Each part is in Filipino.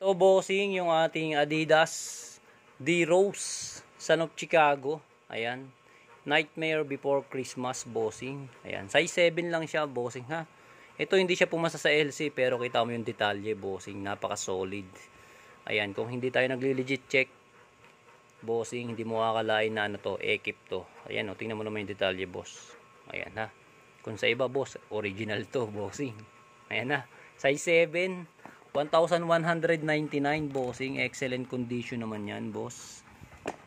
So bossing, yung ating Adidas D-Rose Son of Chicago. Ayan. Nightmare Before Christmas, bossing. Ayan. Size 7 lang siya, bossing ha. Ito hindi siya pumasa sa LC pero kita mo yung detalye, bossing. Napaka solid. Ayan. Kung hindi tayo nagli-legit check, bossing, hindi mo akalain na ano to, ekip to. Ayan o, tingnan mo naman yung detalye, boss. Ayan ha. Kung sa iba, boss, original to, bossing. Ayan na. Size 7, 1,199, bossing. Excellent condition naman yan, boss.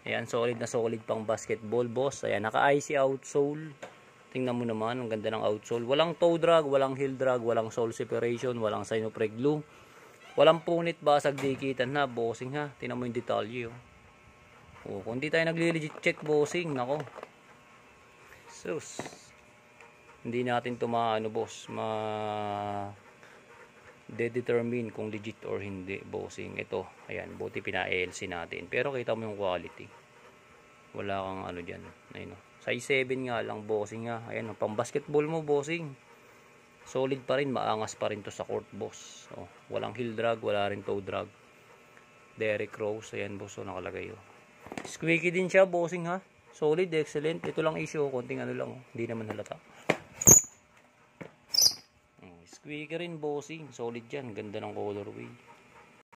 Ayan, solid na solid pang basketball, boss. Ayan, naka-IC outsole. Tingnan mo naman, ang ganda ng outsole. Walang toe drag, walang heel drag, walang sole separation, walang sign of glue. Walang punit, basag, dikitan na, bossing ha. Tingnan mo yung detalye, oh. Oh, kung di tayo nagli-legit check, bossing, nako. Sus. Hindi natin ito boss, determine kung legit or hindi, bossing. Ito, ayan, buti pina-LC natin. Pero kita mo yung quality. Wala kang ano dyan. Ayun, size 7 nga lang, bossing nga. Ayan, pang basketball mo, bossing. Solid pa rin, maangas pa rin to sa court, boss. Oh, walang heel drag, wala rin toe drag. Derrick Rose, ayan, boss, so nakalagay, oh. Squeaky din siya, bossing ha. Solid, excellent. Ito lang issue, konting ano lang, oh. Hindi naman halata. Squeaky rin, bossing. Solid yan. Ganda ng colorway.